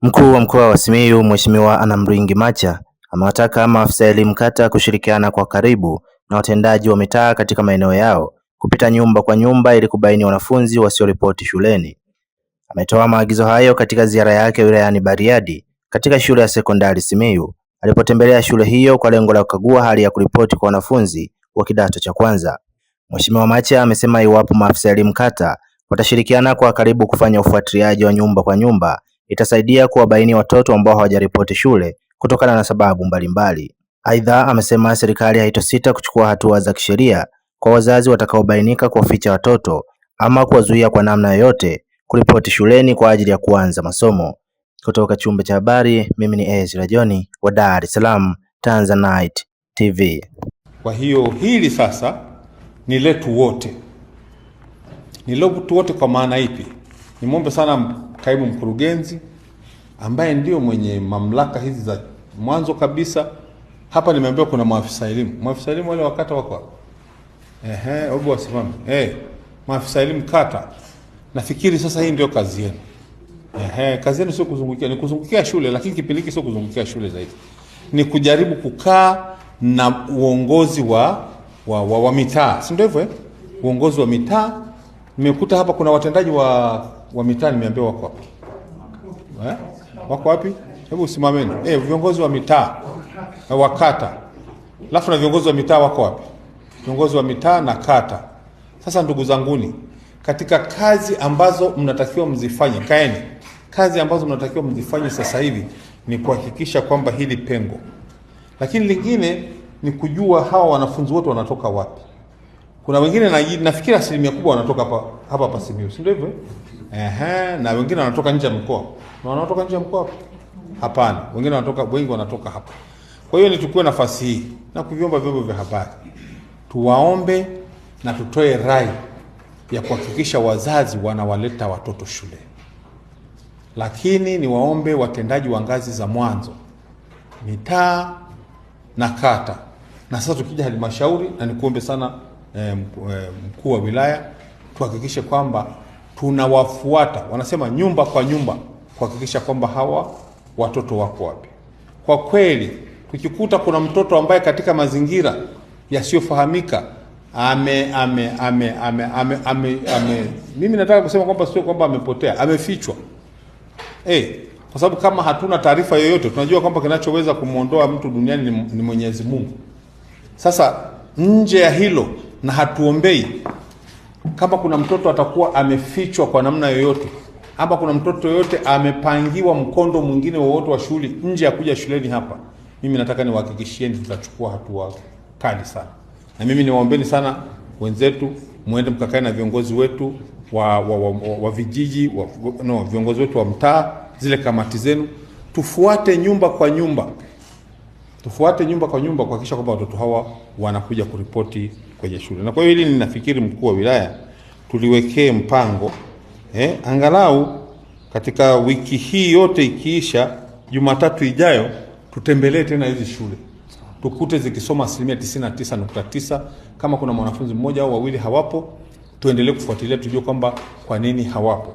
Mkuu wa Mkoa wa Simiyu Mheshimiwa Anna Mringi Macha amewataka maafisa elimu kata kushirikiana kwa karibu na watendaji wa mitaa katika maeneo yao kupita nyumba kwa nyumba ili kubaini wanafunzi wasioripoti shuleni. Ametoa maagizo hayo katika ziara yake wilayani Bariadi katika shule ya sekondari Simiyu alipotembelea shule hiyo kwa lengo la kukagua hali ya kuripoti kwa wanafunzi wa kidato cha kwanza. Mheshimiwa Macha amesema iwapo maafisa elimu kata watashirikiana kwa karibu kufanya ufuatiliaji wa nyumba kwa nyumba itasaidia kuwabaini watoto ambao hawajaripoti shule kutokana na sababu mbalimbali. Aidha, amesema serikali haitosita kuchukua hatua za kisheria kwa wazazi watakaobainika kuwaficha watoto ama kuwazuia kwa namna yoyote kuripoti shuleni kwa ajili ya kuanza masomo. Kutoka chumba cha habari, mimi ni Ezra John wa Dar es Salaam, Tanzanite TV. Kwa hiyo hili sasa ni letu wote. Ni letu wote kwa maana ipi? Nimwombe sana kaimu mkurugenzi ambaye ndio mwenye mamlaka hizi za mwanzo kabisa. Hapa nimeambiwa kuna maafisa elimu. Maafisa elimu wale wakata wako hapo. Hebu wasimame. Maafisa elimu kata. Nafikiri sasa hii ndio kazi yenu. Kazi yenu sio kuzungukia, ni kuzungukia shule, lakini kipindi hiki sio kuzungukia shule zaidi. Ni kujaribu kukaa na uongozi wa mitaa. Si ndio hivyo? Uongozi wa mitaa. Nimekuta hapa kuna watendaji wa mitaa nimeambiwa wako wapi? Wako wapi? Hebu simameni. Viongozi wa mitaa wa kata. Alafu na viongozi wa mitaa wako wapi? Viongozi wa mitaa na kata. Sasa ndugu zanguni, katika kazi ambazo mnatakiwa mzifanye, kazi ambazo mnatakiwa mzifanye sasa hivi ni kuhakikisha kwamba hili pengo. Lakini lingine ni kujua hawa wanafunzi wote wanatoka wapi. Kuna wengine nafikiri asilimia kubwa wanatoka hapa Simiyu, si ndio hivyo? Na wengine wanatoka nje ya mkoa. Na wanatoka nje ya mkoa? Hapana. Wengi wanatoka hapa. Kwa hiyo nichukue nafasi hii na kuviomba vyombo vya habari. Tuwaombe na tutoe rai ya kuhakikisha wazazi wanawaleta watoto shule. Lakini niwaombe watendaji wa ngazi za mwanzo, mitaa na kata. Na sasa tukija halmashauri, na nikuombe sana mkuu wa wilaya, tuhakikishe kwamba tunawafuata, wanasema nyumba kwa nyumba, kuhakikisha kwamba hawa watoto wako wapi. Kwa kweli tukikuta kuna mtoto ambaye katika mazingira yasiyofahamika mimi nataka kusema kwamba sio kwamba amepotea, amefichwa. Kwa sababu kama hatuna taarifa yoyote, tunajua kwamba kinachoweza kumuondoa mtu duniani ni Mwenyezi Mungu. Sasa nje ya hilo, na hatuombei, kama kuna mtoto atakuwa amefichwa kwa namna yoyote, ama kuna mtoto yoyote amepangiwa mkondo mwingine wowote wa shule nje ya kuja shuleni hapa, mimi nataka niwahakikishieni tutachukua hatua kali sana. Na mimi niwaombeni sana wenzetu, muende mkakae na viongozi wetu wa vijiji, viongozi wetu wa mtaa, zile kamati zenu, tufuate nyumba kwa nyumba. Tufuate nyumba kwa nyumba kuhakikisha kwamba watoto hawa wanakuja kuripoti kwenye shule. Na kwa hiyo hili ninafikiri mkuu wa wilaya tuliwekee mpango, angalau katika wiki hii yote ikiisha, Jumatatu ijayo tutembelee tena hizi shule. Tukute zikisoma 99.9. Kama kuna mwanafunzi mmoja au wawili hawapo, tuendelee kufuatilia tujue kwamba kwa nini hawapo.